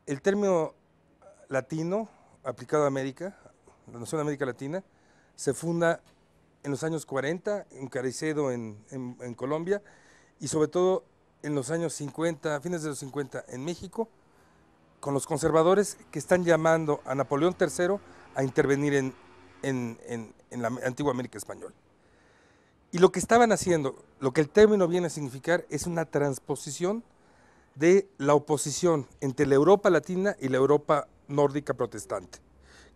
El término latino aplicado a América, la nación de América Latina, se funda en los años 40 en Caicedo, en Colombia, y sobre todo en los años 50, fines de los 50 en México, con los conservadores que están llamando a Napoleón III a intervenir en la antigua América Española. Y lo que estaban haciendo, lo que el término viene a significar, es una transposición de la oposición entre la Europa latina y la Europa nórdica protestante,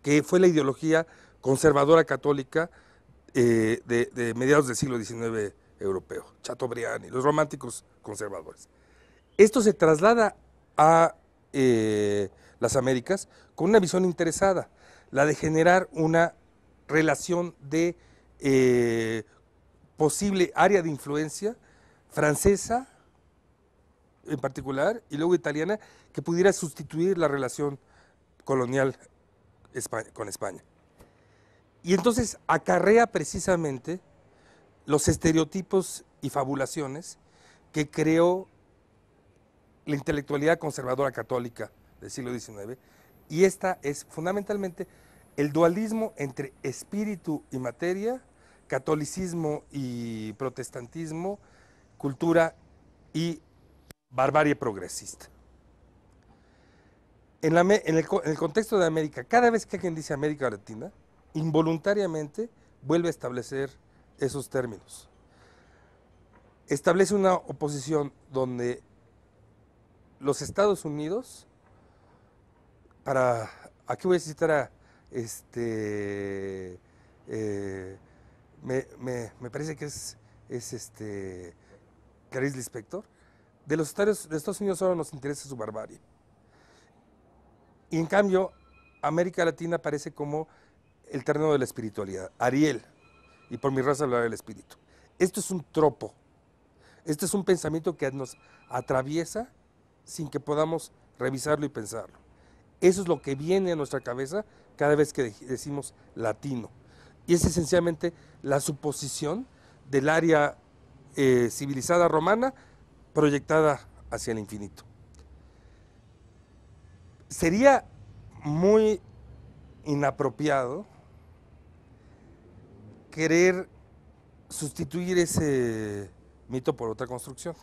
que fue la ideología conservadora católica de mediados del siglo XIX europeo, Chateaubriand y los románticos conservadores. Esto se traslada a las Américas con una visión interesada, la de generar una relación de posible área de influencia francesa en particular y luego italiana que pudiera sustituir la relación colonial con España. Y entonces acarrea precisamente los estereotipos y fabulaciones que creó la intelectualidad conservadora católica del siglo XIX, y esta es fundamentalmente el dualismo entre espíritu y materia, catolicismo y protestantismo, cultura y barbarie progresista. En el contexto de América, cada vez que alguien dice América Latina, involuntariamente vuelve a establecer esos términos. Establece una oposición donde los Estados Unidos, aquí voy a citar a me parece que es Clarice Lispector, de los Estados Unidos solo nos interesa su barbarie. Y en cambio, América Latina parece como el terreno de la espiritualidad. Ariel, y por mi raza hablará del espíritu. Esto es un tropo, este es un pensamiento que nos atraviesa sin que podamos revisarlo y pensarlo. Eso es lo que viene a nuestra cabeza cada vez que decimos latino. Y es esencialmente la suposición del área civilizada romana proyectada hacia el infinito. Sería muy inapropiado querer sustituir ese mito por otra construcción.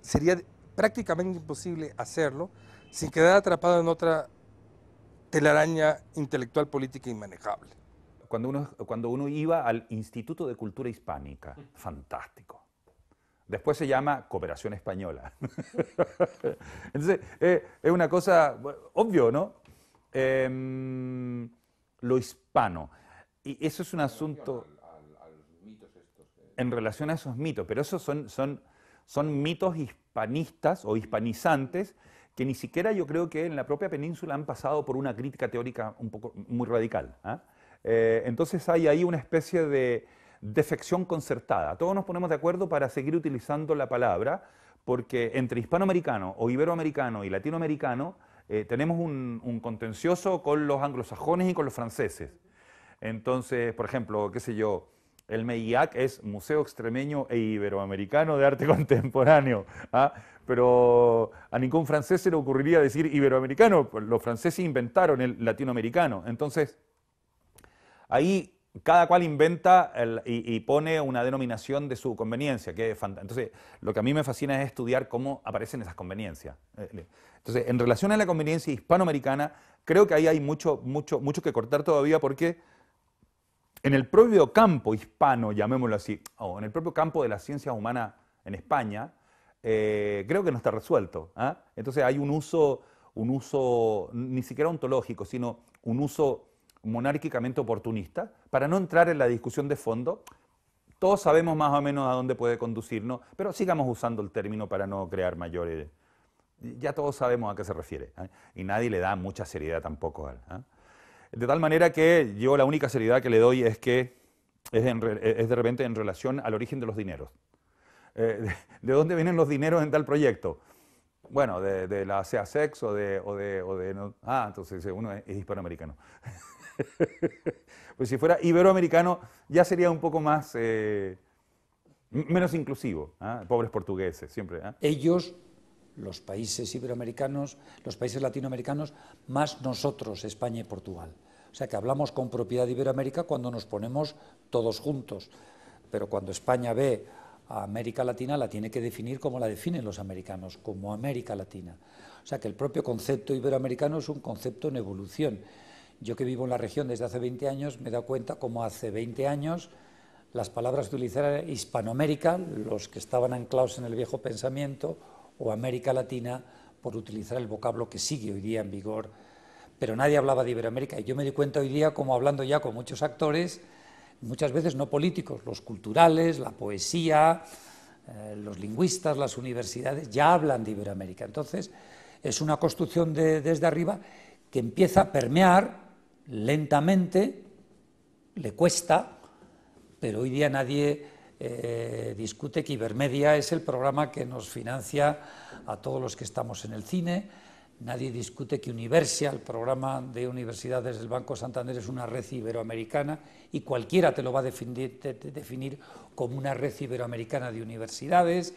Sería prácticamente imposible hacerlo sin quedar atrapado en otra telaraña intelectual política inmanejable. Cuando uno iba al Instituto de Cultura Hispánica, fantástico. Después se llama Cooperación Española. Entonces, es una cosa obvio, ¿no? Lo hispano. Y eso es un asunto en relación a esos mitos, pero esos son mitos hispanistas o hispanizantes que ni siquiera yo creo que en la propia península han pasado por una crítica teórica muy radical. Entonces hay ahí una especie de defección concertada. Todos nos ponemos de acuerdo para seguir utilizando la palabra, porque entre hispanoamericano o iberoamericano y latinoamericano tenemos un contencioso con los anglosajones y con los franceses. Entonces, por ejemplo, qué sé yo, el MEIAC es Museo Extremeño e Iberoamericano de Arte Contemporáneo, pero a ningún francés se le ocurriría decir iberoamericano, los franceses inventaron el latinoamericano. Entonces, ahí cada cual inventa y pone una denominación de su conveniencia. Entonces, lo que a mí me fascina es estudiar cómo aparecen esas conveniencias. Entonces, en relación a la conveniencia hispanoamericana, creo que ahí hay mucho que cortar todavía, porque en el propio campo hispano, llamémoslo así, o en el propio campo de la ciencia humana en España, creo que no está resuelto. Entonces hay un uso ni siquiera ontológico, sino un uso monárquicamente oportunista, para no entrar en la discusión de fondo. Todos sabemos más o menos a dónde puede conducirnos, pero sigamos usando el término para no crear mayores. Ya todos sabemos a qué se refiere, y nadie le da mucha seriedad tampoco. De tal manera que yo la única seriedad que le doy es que es de repente en relación al origen de los dineros. ¿De dónde vienen los dineros en tal proyecto? Bueno, de la CEASEX entonces uno es hispanoamericano. Pues si fuera iberoamericano ya sería un poco más, menos inclusivo. Pobres portugueses, siempre. Ellos los países iberoamericanos, los países latinoamericanos, más nosotros, España y Portugal. O sea que hablamos con propiedad de Iberoamérica cuando nos ponemos todos juntos, pero cuando España ve a América Latina la tiene que definir como la definen los americanos, como América Latina. O sea que el propio concepto iberoamericano es un concepto en evolución. Yo que vivo en la región desde hace 20 años me he dado cuenta como hace 20 años las palabras que utilizara Hispanoamérica, los que estaban anclados en el viejo pensamiento, o América Latina, por utilizar el vocablo que sigue hoy día en vigor. Pero nadie hablaba de Iberoamérica, y yo me di cuenta hoy día, como hablando ya con muchos actores, muchas veces no políticos, los culturales, la poesía, los lingüistas, las universidades, ya hablan de Iberoamérica. Entonces, es una construcción desde arriba que empieza a permear lentamente, le cuesta, pero hoy día nadie discute que Ibermedia es el programa que nos financia a todos los que estamos en el cine, nadie discute que Universia, el programa de universidades del Banco Santander, es una red iberoamericana y cualquiera te lo va a definir como una red iberoamericana de universidades.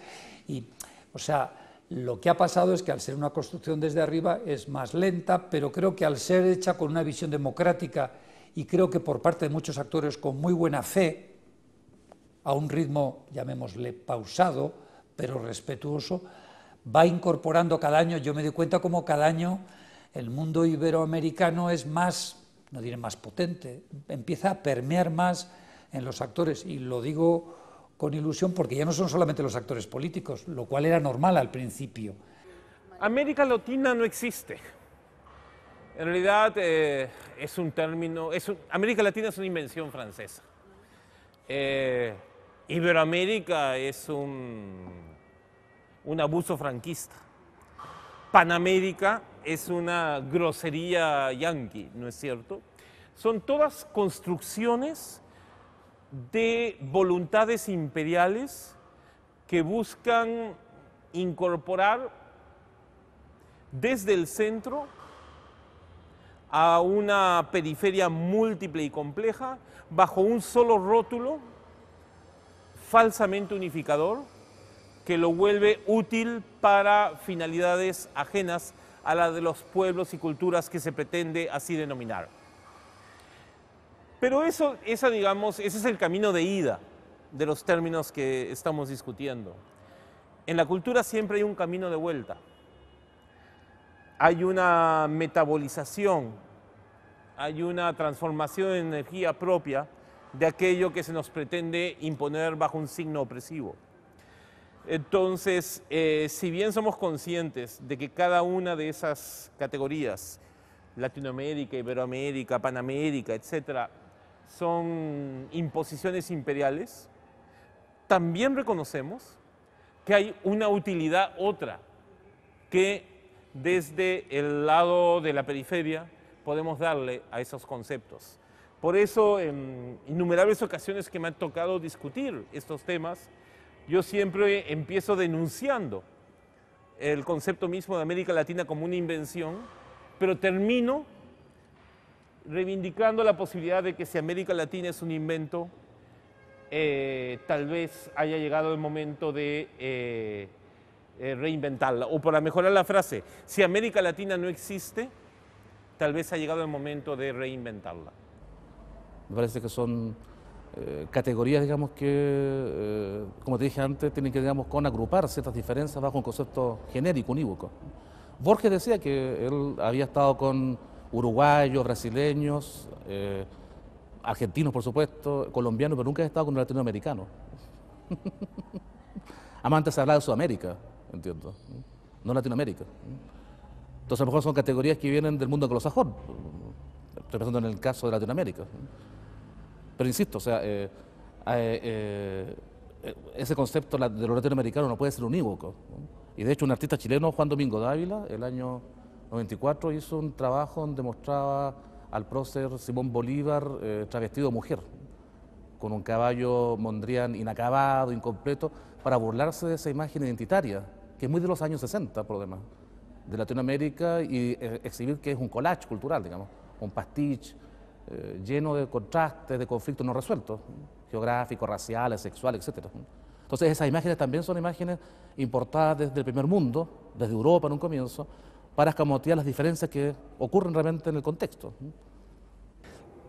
Y, o sea, lo que ha pasado es que al ser una construcción desde arriba es más lenta, pero creo que al ser hecha con una visión democrática y creo que por parte de muchos actores con muy buena fe, a un ritmo, llamémosle, pausado, pero respetuoso, va incorporando cada año. Yo me doy cuenta como cada año el mundo iberoamericano es más, no diré más potente, empieza a permear más en los actores, y lo digo con ilusión porque ya no son solamente los actores políticos, lo cual era normal al principio. América Latina no existe. En realidad es un término, América Latina es una invención francesa. Iberoamérica es un abuso franquista. Panamérica es una grosería yanqui, ¿no es cierto? Son todas construcciones de voluntades imperiales que buscan incorporar desde el centro a una periferia múltiple y compleja bajo un solo rótulo falsamente unificador que lo vuelve útil para finalidades ajenas a la de los pueblos y culturas que se pretende así denominar. Pero digamos, ese es el camino de ida de los términos que estamos discutiendo. En la cultura siempre hay un camino de vuelta. Hay una metabolización, hay una transformación de energía propia de aquello que se nos pretende imponer bajo un signo opresivo. Entonces, si bien somos conscientes de que cada una de esas categorías, Latinoamérica, Iberoamérica, Panamérica, etcétera, son imposiciones imperiales, también reconocemos que hay una utilidad otra que desde el lado de la periferia podemos darle a esos conceptos. Por eso, en innumerables ocasiones que me han tocado discutir estos temas, yo siempre empiezo denunciando el concepto mismo de América Latina como una invención, pero termino reivindicando la posibilidad de que si América Latina es un invento, tal vez haya llegado el momento de reinventarla. O para mejorar la frase, si América Latina no existe, tal vez ha llegado el momento de reinventarla. Me parece que son categorías, digamos, que, como te dije antes, tienen que, digamos, con agrupar ciertas diferencias bajo un concepto genérico, unívoco. Borges decía que él había estado con uruguayos, brasileños, argentinos, por supuesto, colombianos, pero nunca había estado con un latinoamericano. Además, se hablaba de Sudamérica, entiendo, no Latinoamérica. Entonces, a lo mejor son categorías que vienen del mundo anglosajón. Estoy pensando en el caso de Latinoamérica. Pero insisto, o sea, ese concepto de lo latinoamericano no puede ser unívoco, ¿no? Y de hecho un artista chileno, Juan Domingo Dávila, el año 94 hizo un trabajo donde mostraba al prócer Simón Bolívar travestido de mujer, con un caballo Mondrian inacabado, incompleto, para burlarse de esa imagen identitaria, que es muy de los años 60, por lo demás, de Latinoamérica, y exhibir que es un collage cultural, digamos, un pastiche lleno de contrastes, de conflictos no resueltos, geográficos, raciales, sexuales, etc. Entonces esas imágenes también son imágenes importadas desde el primer mundo, desde Europa en un comienzo, para escamotear las diferencias que ocurren realmente en el contexto.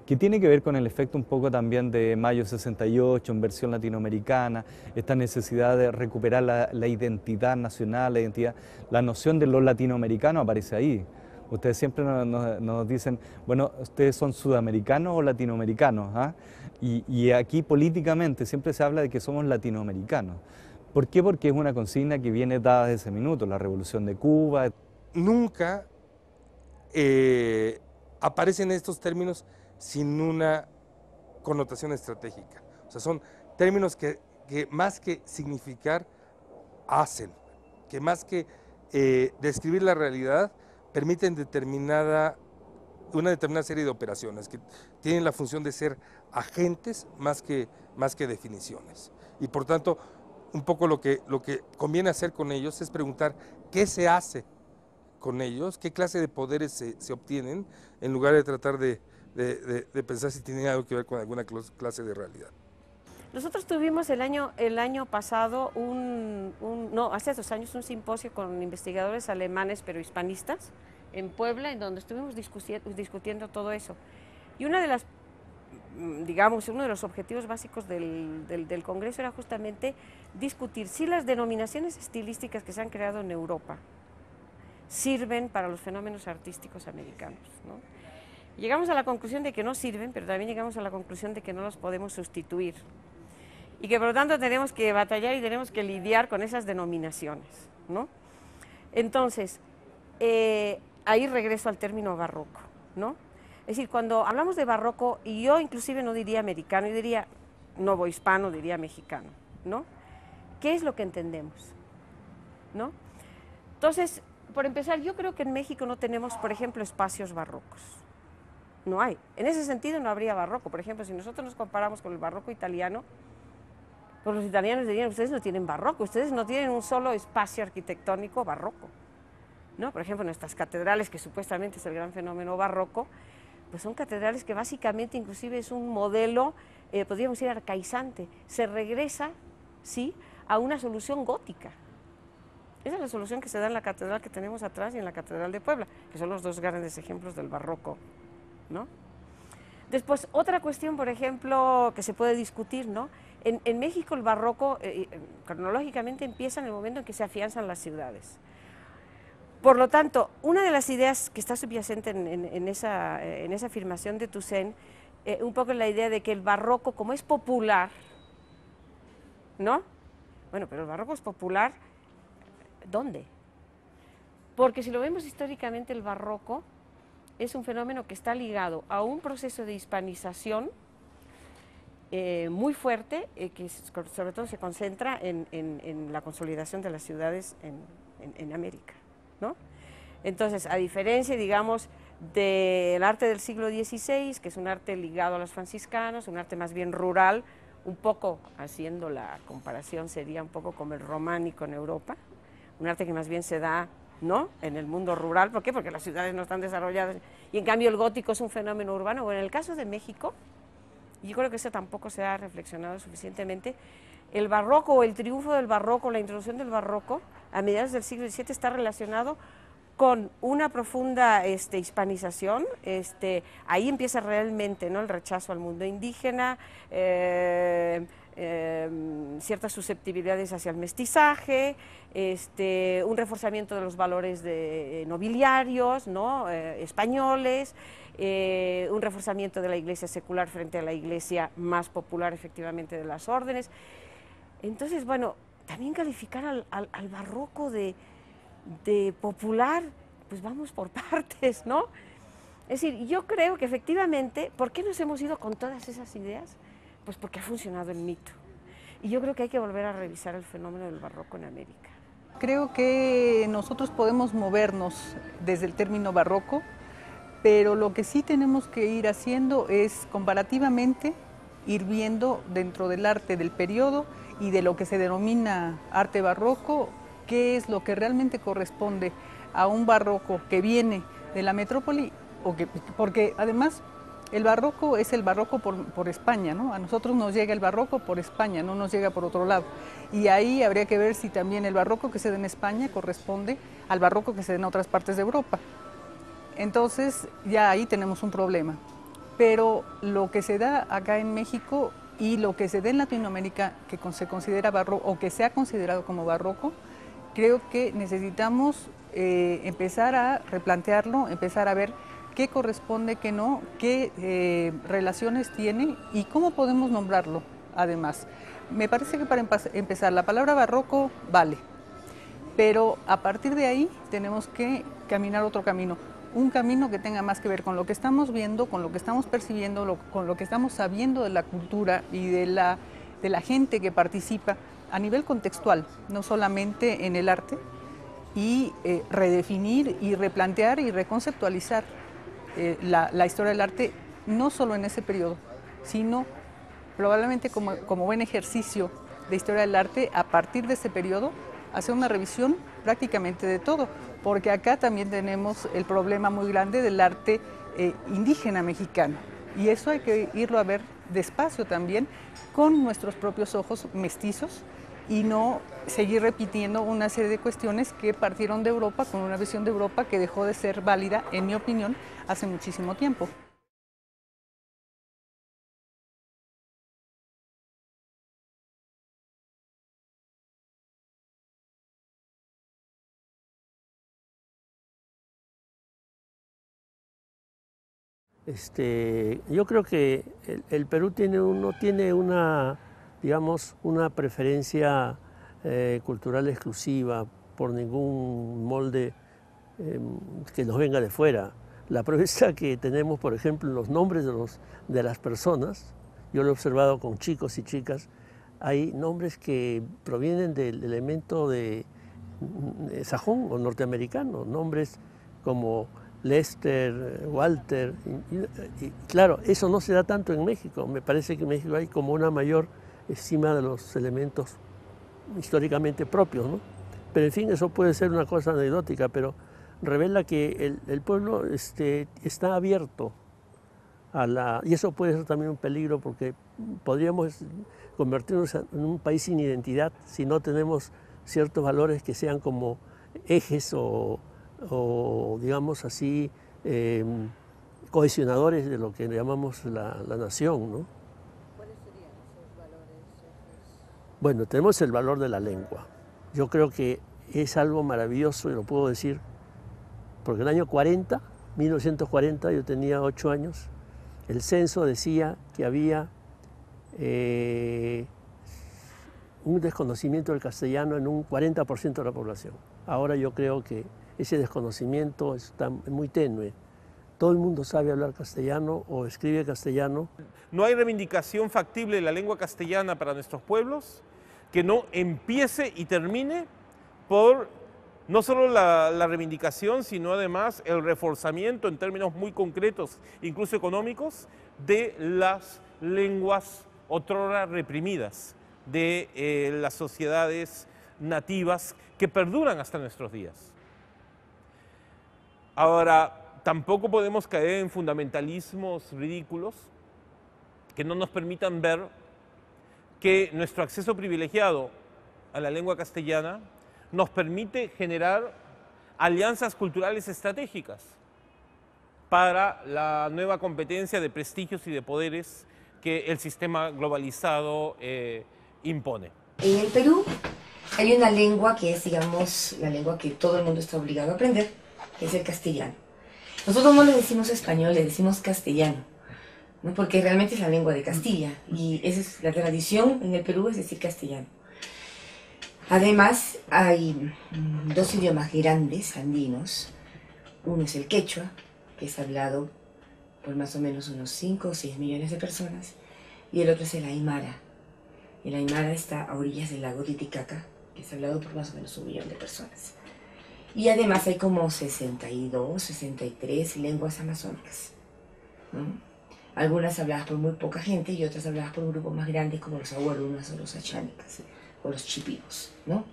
Que tiene que ver con el efecto un poco también de Mayo 68 en versión latinoamericana, esta necesidad de recuperar la identidad nacional, la noción de lo latinoamericano aparece ahí. Ustedes siempre nos dicen, bueno, ¿ustedes son sudamericanos o latinoamericanos? ¿Ah? Y aquí políticamente siempre se habla de que somos latinoamericanos. ¿Por qué? Porque es una consigna que viene dada desde ese minuto, la Revolución de Cuba. Nunca aparecen estos términos sin una connotación estratégica. O sea, son términos que más que significar, hacen, que más que describir la realidad, permiten una determinada serie de operaciones que tienen la función de ser agentes más que definiciones. Y por tanto, un poco lo que conviene hacer con ellos es preguntar qué se hace con ellos, qué clase de poderes se obtienen, en lugar de tratar de pensar si tienen algo que ver con alguna clase de realidad. Nosotros tuvimos el año pasado, hace 2 años, un simposio con investigadores alemanes pero hispanistas en Puebla, en donde estuvimos discutiendo todo eso. Y uno de los objetivos básicos del Congreso era justamente discutir si las denominaciones estilísticas que se han creado en Europa sirven para los fenómenos artísticos americanos, ¿no? Llegamos a la conclusión de que no sirven, pero también llegamos a la conclusión de que no los podemos sustituir y que por lo tanto tenemos que batallar y tenemos que lidiar con esas denominaciones, ¿no? Entonces, ahí regreso al término barroco, ¿no? Es decir, cuando hablamos de barroco, y yo inclusive no diría americano, yo diría novohispano, diría mexicano, ¿no? ¿Qué es lo que entendemos? ¿No? Entonces, por empezar, yo creo que en México no tenemos, por ejemplo, espacios barrocos. No hay. En ese sentido no habría barroco. Por ejemplo, si nosotros nos comparamos con el barroco italiano, pues los italianos dirían, ustedes no tienen barroco, ustedes no tienen un solo espacio arquitectónico barroco, ¿no? Por ejemplo, nuestras catedrales, que supuestamente es el gran fenómeno barroco, pues son catedrales que básicamente inclusive es un modelo, podríamos decir, arcaizante. Se regresa, ¿sí?, a una solución gótica. Esa es la solución que se da en la catedral que tenemos atrás y en la Catedral de Puebla, que son los 2 grandes ejemplos del barroco, ¿no? Después, otra cuestión, por ejemplo, que se puede discutir, ¿no? En México el barroco cronológicamente empieza en el momento en que se afianzan las ciudades. Por lo tanto, una de las ideas que está subyacente en esa afirmación de Toussaint, un poco es la idea de que el barroco, como es popular, ¿no? Bueno, pero el barroco es popular, ¿dónde? Porque si lo vemos históricamente, el barroco es un fenómeno que está ligado a un proceso de hispanización muy fuerte, que sobre todo se concentra en la consolidación de las ciudades en América, ¿no? Entonces, a diferencia, digamos, del arte del siglo XVI, que es un arte ligado a los franciscanos, un arte más bien rural, un poco, haciendo la comparación, sería un poco como el románico en Europa, un arte que más bien se da, ¿no?, en el mundo rural. ¿Por qué? Porque las ciudades no están desarrolladas, y en cambio el gótico es un fenómeno urbano. Bueno, en el caso de México, yo creo que eso tampoco se ha reflexionado suficientemente, el barroco o el triunfo del barroco, la introducción del barroco a mediados del siglo XVII está relacionado con una profunda hispanización. Ahí empieza realmente, ¿no?, el rechazo al mundo indígena, ciertas susceptibilidades hacia el mestizaje, un reforzamiento de los valores nobiliarios, ¿no?, españoles, un reforzamiento de la iglesia secular frente a la iglesia más popular, efectivamente, de las órdenes. Entonces, bueno, también calificar al barroco de popular, pues vamos por partes, ¿no? Es decir, yo creo que efectivamente, ¿por qué nos hemos ido con todas esas ideas? Pues porque ha funcionado el mito. Y yo creo que hay que volver a revisar el fenómeno del barroco en América. Creo que nosotros podemos movernos desde el término barroco, pero lo que sí tenemos que ir haciendo es comparativamente ir viendo dentro del arte del periodo y de lo que se denomina arte barroco, qué es lo que realmente corresponde a un barroco que viene de la metrópoli, porque además El barroco es el barroco por España, ¿no? A nosotros nos llega el barroco por España, no nos llega por otro lado. Y ahí habría que ver si también el barroco que se da en España corresponde al barroco que se da en otras partes de Europa. Entonces ya ahí tenemos un problema. Pero lo que se da acá en México y lo que se da en Latinoamérica, que se considera barroco o que se ha considerado como barroco, creo que necesitamos empezar a replantearlo, empezar a ver qué corresponde, qué no, qué relaciones tiene y cómo podemos nombrarlo, además. Me parece que para empezar, la palabra barroco vale, pero a partir de ahí tenemos que caminar otro camino. Un camino que tenga más que ver con lo que estamos viendo, con lo que estamos percibiendo, con lo que estamos sabiendo de la cultura y de la gente que participa a nivel contextual, no solamente en el arte, y redefinir y replantear y reconceptualizar la historia del arte, no solo en ese periodo, sino probablemente como buen ejercicio de historia del arte, a partir de ese periodo, hacer una revisión prácticamente de todo, porque acá también tenemos el problema muy grande del arte indígena mexicano, y eso hay que irlo a ver despacio también, con nuestros propios ojos mestizos, y no seguir repitiendo una serie de cuestiones que partieron de Europa, con una visión de Europa que dejó de ser válida, en mi opinión, hace muchísimo tiempo. Yo creo que el Perú tiene una, digamos, una preferencia cultural exclusiva por ningún molde que nos venga de fuera. La prueba está que tenemos, por ejemplo, los nombres de las personas. Yo lo he observado con chicos y chicas. Hay nombres que provienen del elemento de sajón o norteamericano, nombres como Lester, Walter, y claro, eso no se da tanto en México. Me parece que en México hay como una mayor estima de los elementos históricamente propios, ¿no? Pero en fin, eso puede ser una cosa anecdótica, pero revela que el pueblo está abierto y eso puede ser también un peligro, porque podríamos convertirnos en un país sin identidad si no tenemos ciertos valores que sean como ejes o digamos así, cohesionadores de lo que llamamos la nación, ¿no? ¿Cuáles serían esos valores? Bueno, tenemos el valor de la lengua. Yo creo que es algo maravilloso, y lo puedo decir, porque el año 1940, yo tenía 8 años, el censo decía que había un desconocimiento del castellano en un 40% de la población. Ahora yo creo que ese desconocimiento está muy tenue. Todo el mundo sabe hablar castellano o escribe castellano. No hay reivindicación factible de la lengua castellana para nuestros pueblos que no empiece y termine por no solo la reivindicación, sino además el reforzamiento en términos muy concretos, incluso económicos, de las lenguas otrora reprimidas, de las sociedades nativas que perduran hasta nuestros días. Ahora, tampoco podemos caer en fundamentalismos ridículos que no nos permitan ver que nuestro acceso privilegiado a la lengua castellana nos permite generar alianzas culturales estratégicas para la nueva competencia de prestigios y de poderes que el sistema globalizado impone. En el Perú hay una lengua que es, digamos, la lengua que todo el mundo está obligado a aprender, que es el castellano. Nosotros no le decimos español, le decimos castellano, ¿no? Porque realmente es la lengua de Castilla y esa es la tradición en el Perú, es decir castellano. Además, hay dos idiomas grandes andinos. Uno es el quechua, que es hablado por más o menos unos 5 o 6 millones de personas, y el otro es el aymara. El aymara está a orillas del lago Titicaca, que es hablado por más o menos 1 millón de personas. Y además hay como 62, 63 lenguas amazónicas, ¿no? Algunas habladas por muy poca gente y otras habladas por grupos más grandes como los aguarunas o los achánicas o los chipivos, ¿no?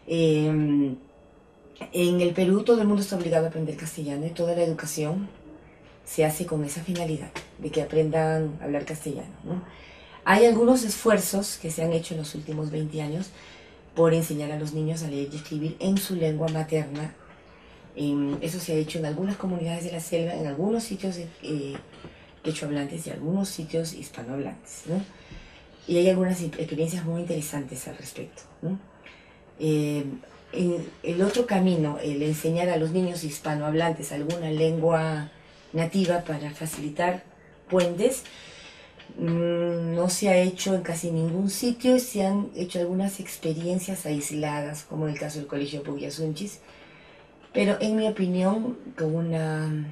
En el Perú todo el mundo está obligado a aprender castellano y toda la educación se hace con esa finalidad, de que aprendan a hablar castellano, ¿no? Hay algunos esfuerzos que se han hecho en los últimos 20 años por enseñar a los niños a leer y escribir en su lengua materna. Eso se ha hecho en algunas comunidades de la selva, en algunos sitios quechohablantes y algunos sitios hispanohablantes, ¿no? Y hay algunas experiencias muy interesantes al respecto, ¿no? El otro camino, el enseñar a los niños hispanohablantes alguna lengua nativa para facilitar puentes, no se ha hecho en casi ningún sitio. Se han hecho algunas experiencias aisladas, como en el caso del Colegio Puguiasunchis, pero en mi opinión con una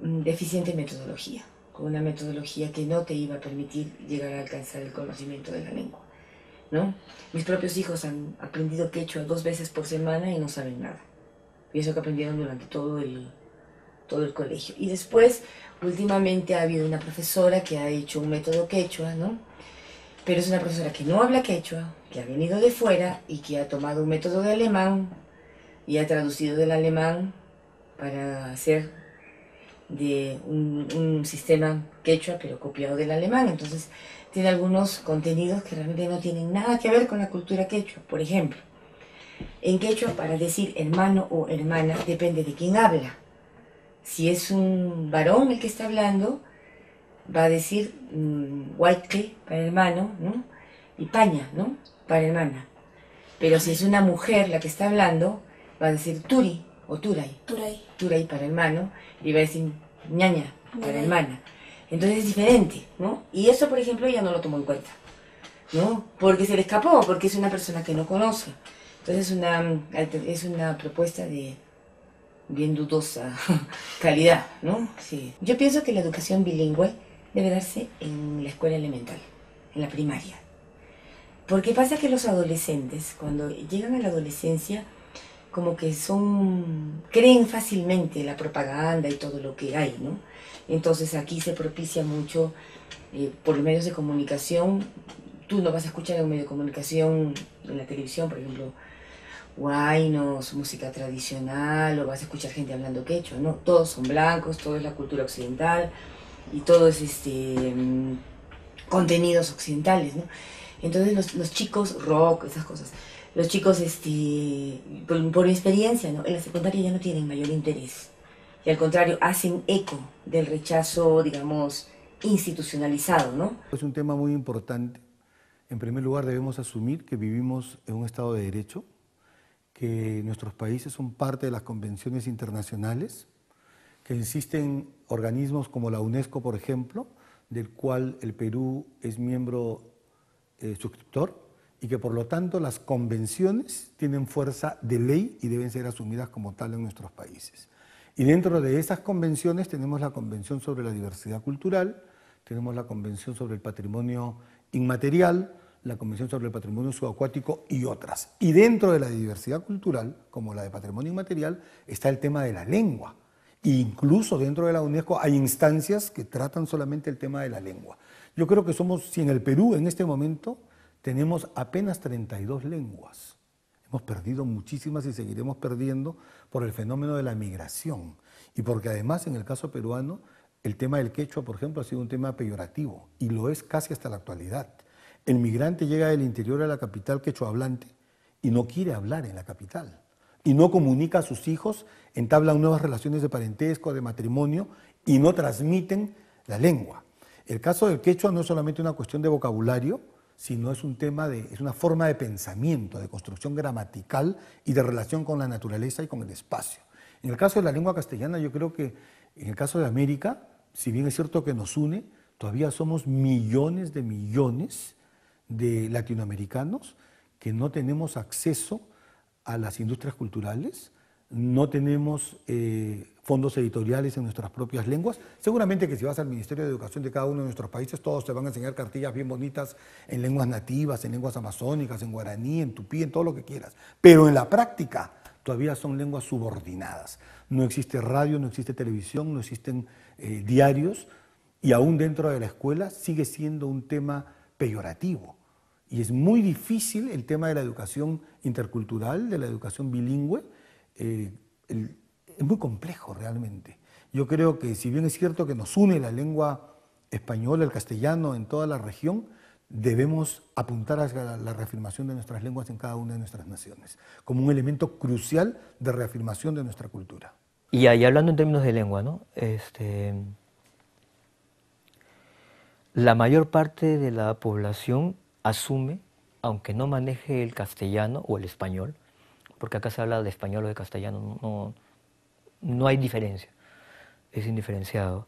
deficiente metodología, con una metodología que no te iba a permitir llegar a alcanzar el conocimiento de la lengua, ¿no? Mis propios hijos han aprendido quechua 2 veces por semana y no saben nada. Y eso que aprendieron durante todo el colegio. Y después, últimamente ha habido una profesora que ha hecho un método quechua, ¿no? Pero es una profesora que no habla quechua, que ha venido de fuera y que ha tomado un método de alemán y ha traducido del alemán para hacer de un sistema quechua, pero copiado del alemán. Entonces, tiene algunos contenidos que realmente no tienen nada que ver con la cultura quechua. Por ejemplo, en quechua, para decir hermano o hermana, depende de quién habla. Si es un varón el que está hablando, va a decir huaycle para hermano, ¿no? Y paña, ¿no? Para hermana. Pero si es una mujer la que está hablando, va a decir turi o turay. Turay para hermano, y va a decir ñaña para hermana. Entonces es diferente, ¿no? Y eso, por ejemplo, ella no lo tomó en cuenta, ¿no? Porque se le escapó, porque es una persona que no conoce. Entonces es una propuesta de bien dudosa calidad, ¿no? Sí. Yo pienso que la educación bilingüe debe darse en la escuela elemental, en la primaria. Porque pasa que los adolescentes, cuando llegan a la adolescencia, como que creen fácilmente la propaganda y todo lo que hay, ¿no? Entonces aquí se propicia mucho por los medios de comunicación. Tú no vas a escuchar en un medio de comunicación, en la televisión, por ejemplo, huaynos, música tradicional, o vas a escuchar gente hablando quechua, ¿no? Todos son blancos, todo es la cultura occidental y todo es contenidos occidentales, ¿no? Entonces los chicos, rock, esas cosas, los chicos, por experiencia, ¿no? En la secundaria ya no tienen mayor interés. Y al contrario, hacen eco del rechazo, digamos, institucionalizado, ¿no? Es un tema muy importante. En primer lugar, debemos asumir que vivimos en un Estado de Derecho, que nuestros países son parte de las convenciones internacionales, que existen organismos como la UNESCO, por ejemplo, del cual el Perú es miembro suscriptor, y que por lo tanto las convenciones tienen fuerza de ley y deben ser asumidas como tal en nuestros países. Y dentro de esas convenciones tenemos la Convención sobre la Diversidad Cultural, tenemos la Convención sobre el Patrimonio Inmaterial, la Convención sobre el Patrimonio Subacuático y otras. Y dentro de la diversidad cultural, como la de patrimonio inmaterial, está el tema de la lengua. E incluso dentro de la UNESCO hay instancias que tratan solamente el tema de la lengua. Yo creo que si en el Perú en este momento tenemos apenas 32 lenguas. Hemos perdido muchísimas y seguiremos perdiendo por el fenómeno de la migración. Y porque además en el caso peruano el tema del quechua, por ejemplo, ha sido un tema peyorativo y lo es casi hasta la actualidad. El migrante llega del interior a la capital quechohablante y no quiere hablar en la capital. Y no comunica a sus hijos, entablan nuevas relaciones de parentesco, de matrimonio y no transmiten la lengua. El caso del quechua no es solamente una cuestión de vocabulario, sino es una forma de pensamiento, de construcción gramatical y de relación con la naturaleza y con el espacio. En el caso de la lengua castellana, yo creo que en el caso de América, si bien es cierto que nos une, todavía somos millones de latinoamericanos que no tenemos acceso a las industrias culturales, no tenemos fondos editoriales en nuestras propias lenguas. Seguramente que si vas al Ministerio de Educación de cada uno de nuestros países, todos te van a enseñar cartillas bien bonitas en lenguas nativas, en lenguas amazónicas, en guaraní, en tupí, en todo lo que quieras. Pero en la práctica todavía son lenguas subordinadas. No existe radio, no existe televisión, no existen diarios, y aún dentro de la escuela sigue siendo un tema peyorativo. Y es muy difícil el tema de la educación intercultural, de la educación bilingüe, es muy complejo realmente. Yo creo que si bien es cierto que nos une la lengua española, el castellano en toda la región, debemos apuntar hacia la reafirmación de nuestras lenguas en cada una de nuestras naciones, como un elemento crucial de reafirmación de nuestra cultura. Y ahí hablando en términos de lengua, ¿no? La mayor parte de la población asume, aunque no maneje el castellano o el español, porque acá se habla de español o de castellano, no hay diferencia, es indiferenciado,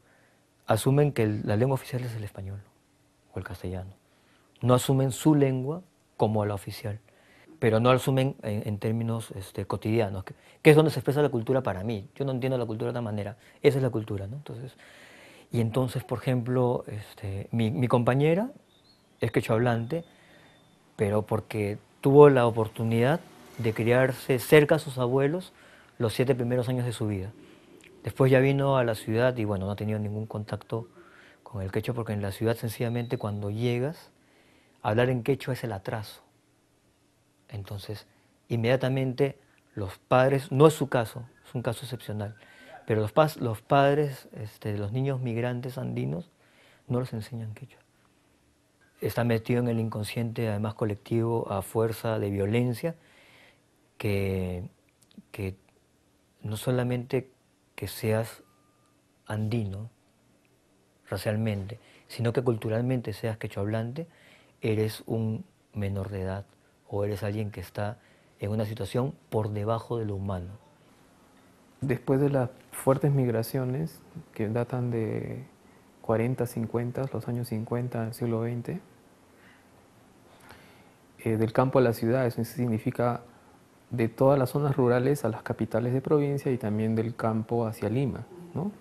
asumen que la lengua oficial es el español o el castellano. No asumen su lengua como la oficial, pero no la asumen en términos cotidianos, que es donde se expresa la cultura para mí. Yo no entiendo la cultura de otra manera, esa es la cultura, ¿no? Entonces, por ejemplo, mi compañera es quechua hablante, pero porque tuvo la oportunidad de criarse cerca a sus abuelos los 7 primeros años de su vida. Después ya vino a la ciudad y bueno, no ha tenido ningún contacto con el quechua porque en la ciudad sencillamente cuando llegas, hablar en quechua es el atraso. Entonces, inmediatamente los padres, no es su caso, es un caso excepcional, pero los padres de los niños migrantes andinos no les enseñan quechua. Está metido en el inconsciente, además colectivo, a fuerza de violencia, que no solamente que seas andino racialmente, sino que culturalmente seas quechua hablante, eres un menor de edad o eres alguien que está en una situación por debajo de lo humano. Después de las fuertes migraciones que datan de 40, 50, los años 50 del siglo XX, del campo a la ciudad, eso significa de todas las zonas rurales a las capitales de provincia y también del campo hacia Lima, ¿no?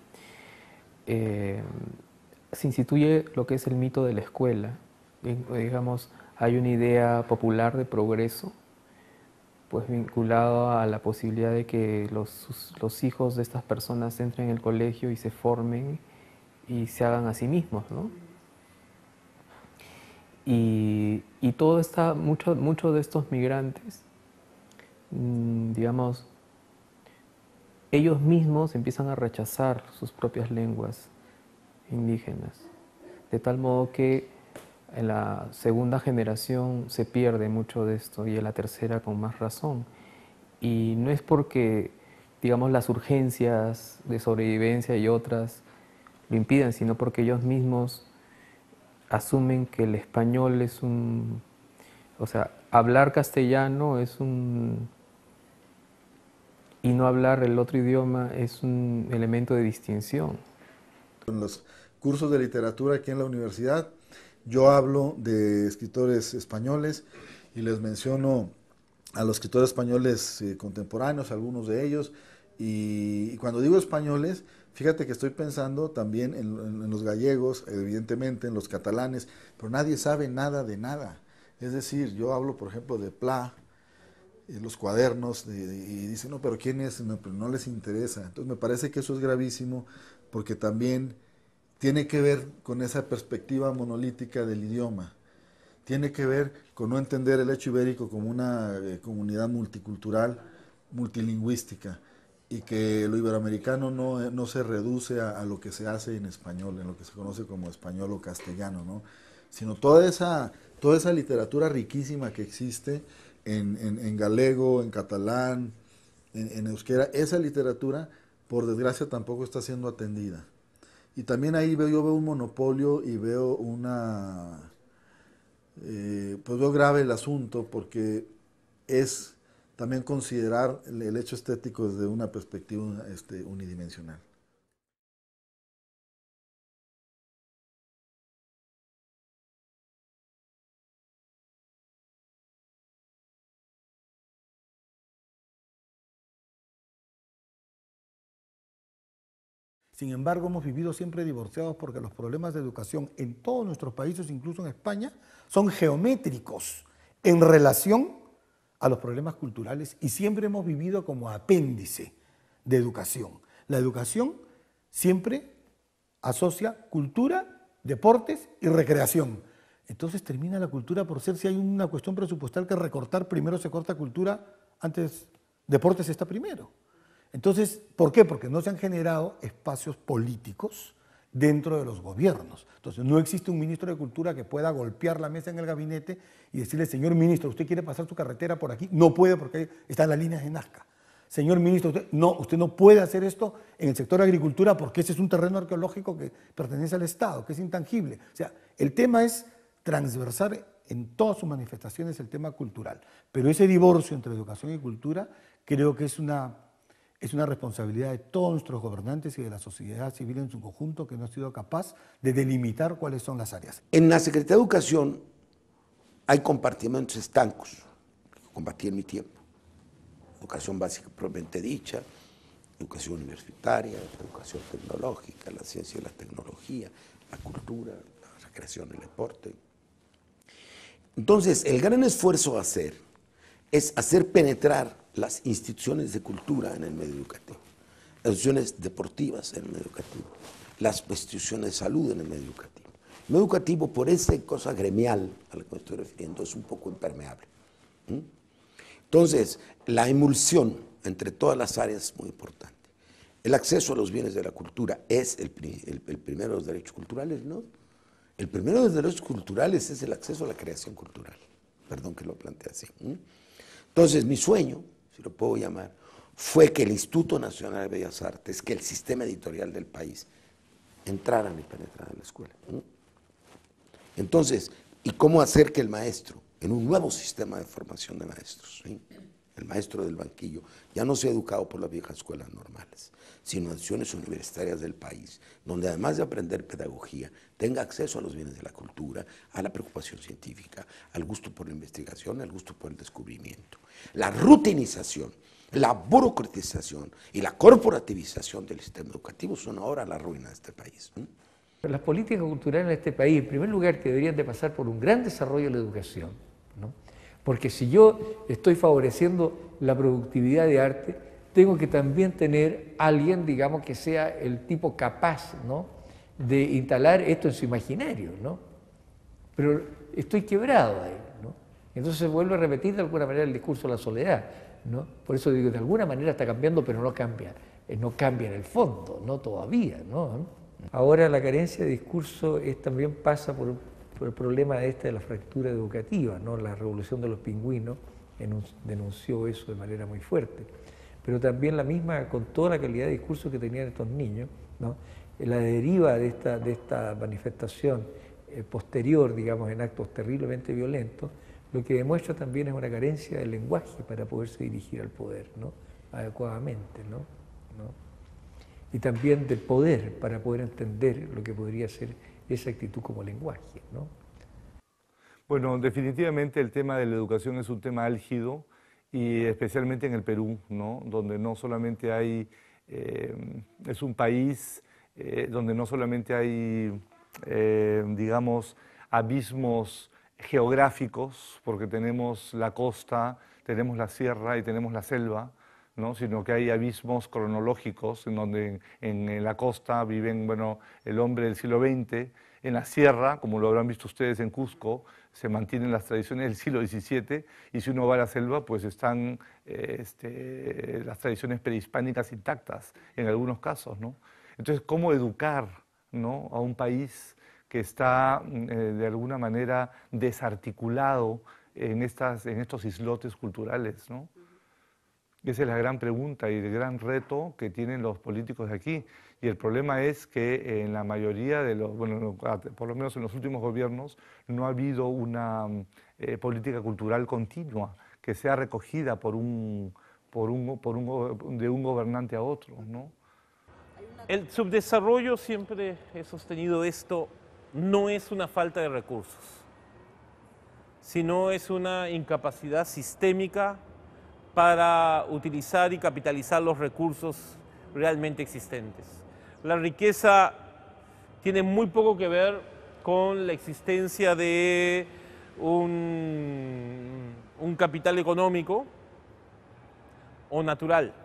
Se instituye lo que es el mito de la escuela. Digamos, hay una idea popular de progreso, pues vinculado a la posibilidad de que los hijos de estas personas entren en el colegio y se formen y se hagan a sí mismos, ¿no? Y todo está, mucho de estos migrantes, digamos, ellos mismos empiezan a rechazar sus propias lenguas indígenas, de tal modo que en la segunda generación se pierde mucho de esto y en la tercera con más razón. Y no es porque, digamos, las urgencias de sobrevivencia y otras lo impidan, sino porque ellos mismos asumen que el español es o sea, hablar castellano es y no hablar el otro idioma es un elemento de distinción. En los cursos de literatura aquí en la universidad, yo hablo de escritores españoles y les menciono a los escritores españoles contemporáneos, algunos de ellos, y cuando digo españoles, fíjate que estoy pensando también en los gallegos, evidentemente, en los catalanes, pero nadie sabe nada de nada. Es decir, yo hablo, por ejemplo, de Pla, los cuadernos, y dicen, no, pero ¿quién es? No, pero no les interesa. Entonces me parece que eso es gravísimo, porque también tiene que ver con esa perspectiva monolítica del idioma. Tiene que ver con no entender el hecho ibérico como una comunidad multicultural, multilingüística, y que lo iberoamericano no se reduce a lo que se hace en español, en lo que se conoce como español o castellano, ¿no? Sino toda esa literatura riquísima que existe en galego, en catalán, en euskera, esa literatura, por desgracia, tampoco está siendo atendida. Y también ahí yo veo un monopolio y veo pues veo grave el asunto, porque es también considerar el hecho estético desde una perspectiva unidimensional. Sin embargo, hemos vivido siempre divorciados porque los problemas de educación en todos nuestros países, incluso en España, son geométricos en relación a los problemas culturales y siempre hemos vivido como apéndice de educación. La educación siempre asocia cultura, deportes y recreación. Entonces termina la cultura por ser, si hay una cuestión presupuestal que recortar, primero se corta cultura, antes deportes está primero. Entonces, ¿por qué? Porque no se han generado espacios políticos dentro de los gobiernos. Entonces, no existe un ministro de Cultura que pueda golpear la mesa en el gabinete y decirle, señor ministro, ¿usted quiere pasar su carretera por aquí? No puede porque están las líneas de Nazca. Señor ministro, usted no puede hacer esto en el sector agricultura porque ese es un terreno arqueológico que pertenece al Estado, que es intangible. O sea, el tema es transversar en todas sus manifestaciones el tema cultural. Pero ese divorcio entre educación y cultura creo que es una responsabilidad de todos nuestros gobernantes y de la sociedad civil en su conjunto que no ha sido capaz de delimitar cuáles son las áreas. En la Secretaría de Educación hay compartimentos estancos, que combatí en mi tiempo. Educación básica propiamente dicha, educación universitaria, educación tecnológica, la ciencia y la tecnología, la cultura, la recreación y el deporte. Entonces, el gran esfuerzo a hacer es hacer penetrar las instituciones de cultura en el medio educativo, las instituciones deportivas en el medio educativo, las instituciones de salud en el medio educativo. El medio educativo, por esa cosa gremial a la que me estoy refiriendo, es un poco impermeable. Entonces, la emulsión entre todas las áreas es muy importante. El acceso a los bienes de la cultura es el primero de los derechos culturales, ¿no? El primero de los derechos culturales es el acceso a la creación cultural. Perdón que lo plantee así. Entonces, mi sueño, si lo puedo llamar, fue que el Instituto Nacional de Bellas Artes, que el sistema editorial del país, entraran y penetraran en la escuela. Entonces, ¿y cómo hacer que el maestro, en un nuevo sistema de formación de maestros, ¿sí?, el maestro del banquillo, ya no sea educado por las viejas escuelas normales, sino en instituciones universitarias del país, donde además de aprender pedagogía, tenga acceso a los bienes de la cultura, a la preocupación científica, al gusto por la investigación, al gusto por el descubrimiento? La rutinización, la burocratización y la corporativización del sistema educativo son ahora la ruina de este país. Las políticas culturales en este país, en primer lugar, que deberían de pasar por un gran desarrollo de la educación, ¿no? Porque si yo estoy favoreciendo la productividad de arte, tengo que también tener alguien, digamos, que sea el tipo capaz, ¿no?, de instalar esto en su imaginario, ¿no? Pero estoy quebrado ahí, ¿no? Entonces se vuelve a repetir de alguna manera el discurso de la soledad, ¿no? Por eso digo, de alguna manera está cambiando, pero no cambia en el fondo, no todavía, ¿no? Ahora la carencia de discurso también pasa por el problema de la fractura educativa, ¿no? La revolución de los pingüinos denunció eso de manera muy fuerte, pero también la misma, con toda la calidad de discurso que tenían estos niños, ¿no?, la deriva de esta manifestación posterior, digamos, en actos terriblemente violentos, lo que demuestra también es una carencia del lenguaje para poderse dirigir al poder, ¿no?, adecuadamente, ¿no? Y también del poder para poder entender lo que podría ser esa actitud como lenguaje, ¿no? Bueno, definitivamente el tema de la educación es un tema álgido y especialmente en el Perú, ¿no?, donde no solamente hay, es un país donde no solamente hay, digamos, abismos geográficos, porque tenemos la costa, tenemos la sierra y tenemos la selva, ¿no?, sino que hay abismos cronológicos en donde en la costa viven, bueno, el hombre del siglo XX, en la sierra, como lo habrán visto ustedes en Cusco, se mantienen las tradiciones del siglo XVII, y si uno va a la selva, pues están las tradiciones prehispánicas intactas en algunos casos, ¿no? Entonces, ¿cómo educar, ¿no?, a un país que está de alguna manera desarticulado en estos islotes culturales, ¿no? Esa es la gran pregunta y el gran reto que tienen los políticos de aquí. Y el problema es que en la mayoría de los, bueno, por lo menos en los últimos gobiernos, no ha habido una política cultural continua que sea recogida de un gobernante a otro, ¿no? El subdesarrollo, siempre he sostenido esto, no es una falta de recursos, sino es una incapacidad sistémica para utilizar y capitalizar los recursos realmente existentes. La riqueza tiene muy poco que ver con la existencia de un capital económico o natural.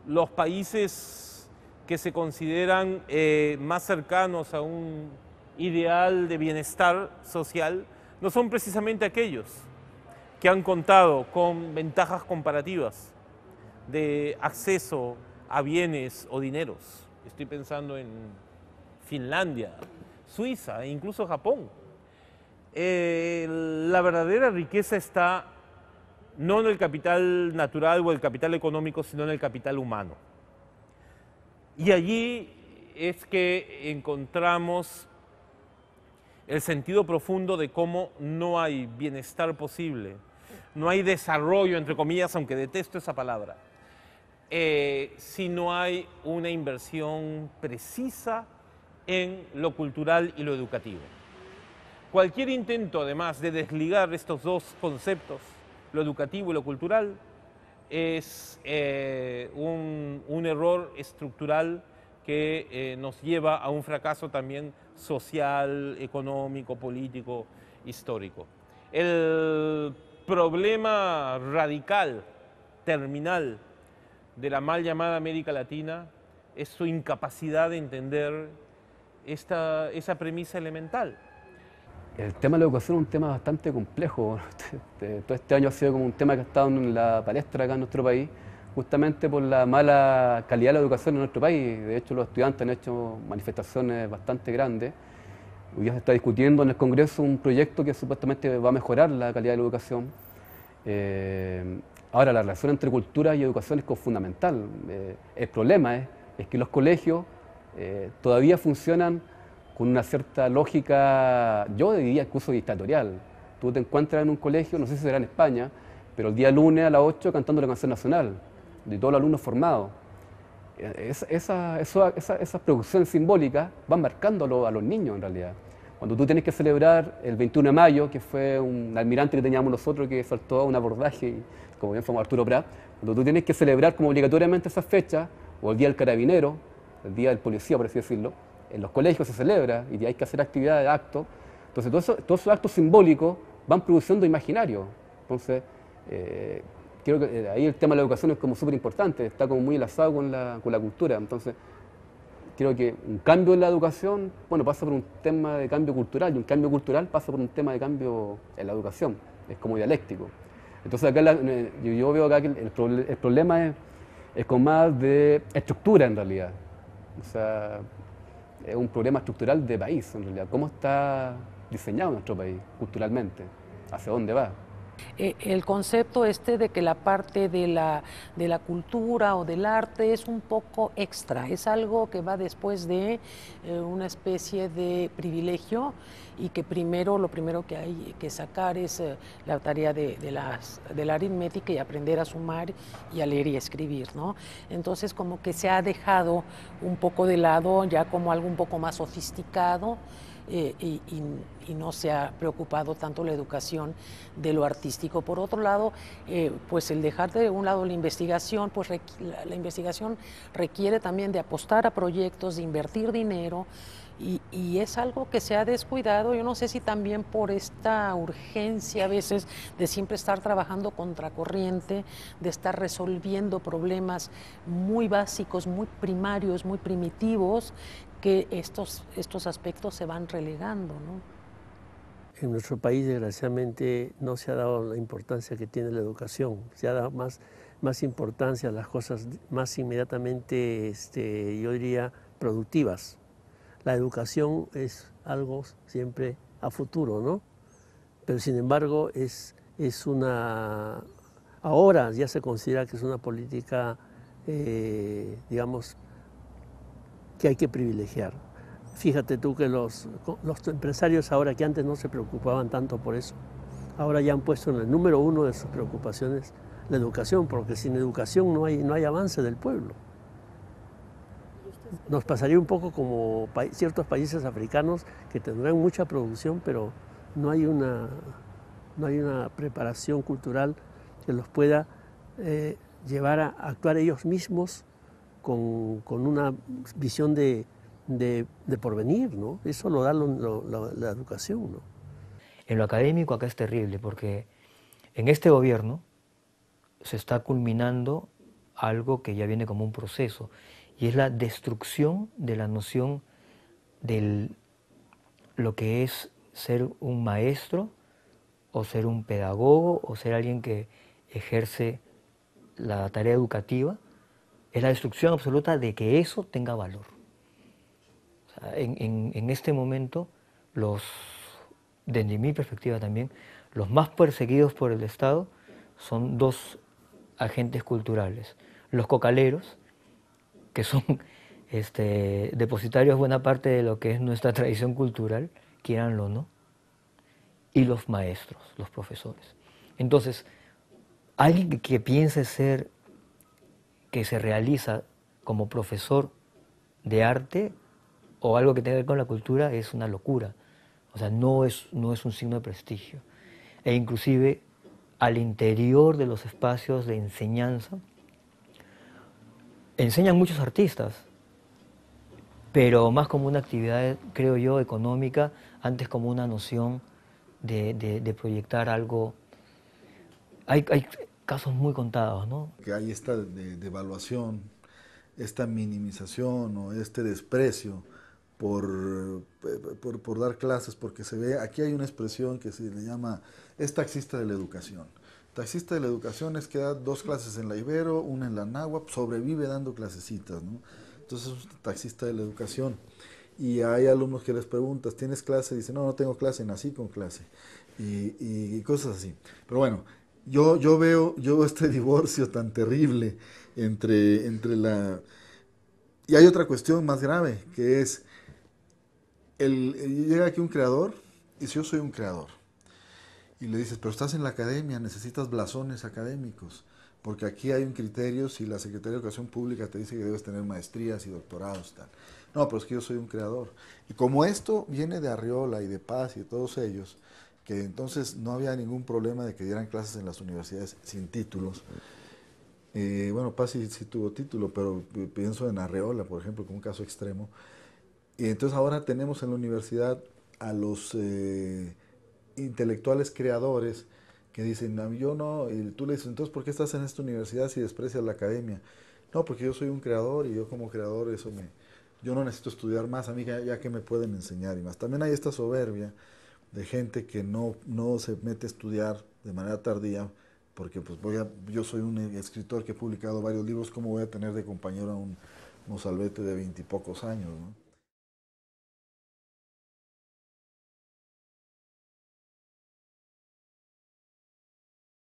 Los países que se consideran más cercanos a un ideal de bienestar social no son precisamente aquellos que han contado con ventajas comparativas de acceso a bienes o dineros. Estoy pensando en Finlandia, Suiza e incluso Japón. La verdadera riqueza está no en el capital natural o el capital económico, sino en el capital humano. Y allí es que encontramos el sentido profundo de cómo no hay bienestar posible, no hay desarrollo, entre comillas, aunque detesto esa palabra, si no hay una inversión precisa en lo cultural y lo educativo. Cualquier intento, además, de desligar estos dos conceptos, lo educativo y lo cultural, es un error estructural que nos lleva a un fracaso también social, económico, político, histórico. El problema radical, terminal, de la mal llamada América Latina es su incapacidad de entender esa premisa elemental. El tema de la educación es un tema bastante complejo. Todo este año ha sido como un tema que ha estado en la palestra acá en nuestro país, justamente por la mala calidad de la educación en nuestro país. De hecho, los estudiantes han hecho manifestaciones bastante grandes. Hoy día se está discutiendo en el Congreso un proyecto que supuestamente va a mejorar la calidad de la educación. Ahora, la relación entre cultura y educación es fundamental. El problema es que los colegios todavía funcionan con una cierta lógica, yo diría incluso dictatorial. Tú te encuentras en un colegio, no sé si será en España, pero el día lunes a las 8 cantando la canción nacional, de todos los alumnos formados. Esas producciones simbólicas van marcando a los niños en realidad. Cuando tú tienes que celebrar el 21 de mayo, que fue un almirante que teníamos nosotros que saltó a un abordaje, como bien fue Arturo Prat, cuando tú tienes que celebrar como obligatoriamente esas fechas, o el día del carabinero, el día del policía, por así decirlo, en los colegios se celebra y hay que hacer actividades, actos. Entonces, todos esos actos simbólicos van produciendo imaginario. Entonces, creo que ahí el tema de la educación es como súper importante, está como muy enlazado con la cultura. Entonces, creo que un cambio en la educación, bueno, pasa por un tema de cambio cultural, y un cambio cultural pasa por un tema de cambio en la educación, es como dialéctico. Entonces, acá yo veo acá que el problema es con más de estructura en realidad. O sea, es un problema estructural de país, en realidad. ¿Cómo está diseñado nuestro país culturalmente? ¿Hacia dónde va? El concepto de que la parte de la cultura o del arte es un poco extra, es algo que va después de una especie de privilegio y que lo primero que hay que sacar es la tarea de la aritmética y aprender a sumar y a leer y escribir, ¿no? Entonces como que se ha dejado un poco de lado ya como algo un poco más sofisticado. Y no se ha preocupado tanto la educación de lo artístico. Por otro lado, pues el dejar de un lado la investigación, pues la investigación requiere también de apostar a proyectos, de invertir dinero, y es algo que se ha descuidado. Yo no sé si también por esta urgencia a veces de siempre estar trabajando contracorriente, de estar resolviendo problemas muy básicos, muy primarios, muy primitivos, que estos aspectos se van relegando, ¿no? En nuestro país, desgraciadamente, no se ha dado la importancia que tiene la educación. Se ha dado más importancia a las cosas más inmediatamente, yo diría, productivas. La educación es algo siempre a futuro, ¿no? Pero, sin embargo, ahora ya se considera que es una política, digamos, que hay que privilegiar. Fíjate tú que los empresarios ahora, que antes no se preocupaban tanto por eso, ahora ya han puesto en el número 1 de sus preocupaciones la educación, porque sin educación no hay avance del pueblo. Nos pasaría un poco como ciertos países africanos que tendrán mucha producción, pero no hay una preparación cultural que los pueda llevar a actuar ellos mismos con una visión de porvenir, ¿no? Eso lo da la educación, ¿no? En lo académico acá es terrible porque en este gobierno se está culminando algo que ya viene como un proceso y es la destrucción de la noción de lo que es ser un maestro o ser un pedagogo o ser alguien que ejerce la tarea educativa es la destrucción absoluta de que eso tenga valor. O sea, en este momento, desde mi perspectiva también, los más perseguidos por el Estado son dos agentes culturales. Los cocaleros, que son depositarios de buena parte de lo que es nuestra tradición cultural, quieranlo o no, y los maestros, los profesores. Entonces, alguien que piense ser, que se realiza como profesor de arte o algo que tenga que ver con la cultura es una locura. O sea, no es un signo de prestigio. E inclusive al interior de los espacios de enseñanza enseñan muchos artistas, pero más como una actividad, creo yo, económica, antes como una noción de proyectar algo. Hay casos muy contados, ¿no? Que hay esta devaluación, esta minimización o este desprecio por dar clases, porque se ve, aquí hay una expresión que se le llama, es taxista de la educación. Taxista de la educación es que da 2 clases en la Ibero, una en la Náhuatl, sobrevive dando clasecitas, ¿no? Entonces es un taxista de la educación. Y hay alumnos que les preguntas, ¿tienes clase? Dicen, no, no tengo clase, nací con clase. Y cosas así. Pero bueno, yo veo este divorcio tan terrible entre la... Y hay otra cuestión más grave, que es, llega aquí un creador, y si yo soy un creador, y le dices, pero estás en la academia, necesitas blasones académicos, porque aquí hay un criterio, si la Secretaría de Educación Pública te dice que debes tener maestrías y doctorados, tal. No, pero es que yo soy un creador. Y como esto viene de Arriola y de Paz y de todos ellos, que entonces no había ningún problema de que dieran clases en las universidades sin títulos. Bueno, Paz sí tuvo título, pero pienso en Arriola, por ejemplo, como un caso extremo. Y entonces ahora tenemos en la universidad a los intelectuales creadores que dicen, yo no, y tú le dices, entonces, ¿por qué estás en esta universidad si desprecias la academia? No, porque yo soy un creador y yo como creador yo no necesito estudiar más, a mí ya que me pueden enseñar y más. También hay esta soberbia de gente que no se mete a estudiar de manera tardía, porque pues yo soy un escritor que he publicado varios libros, ¿cómo voy a tener de compañero a un mozalbete de 20 y pocos años, ¿no?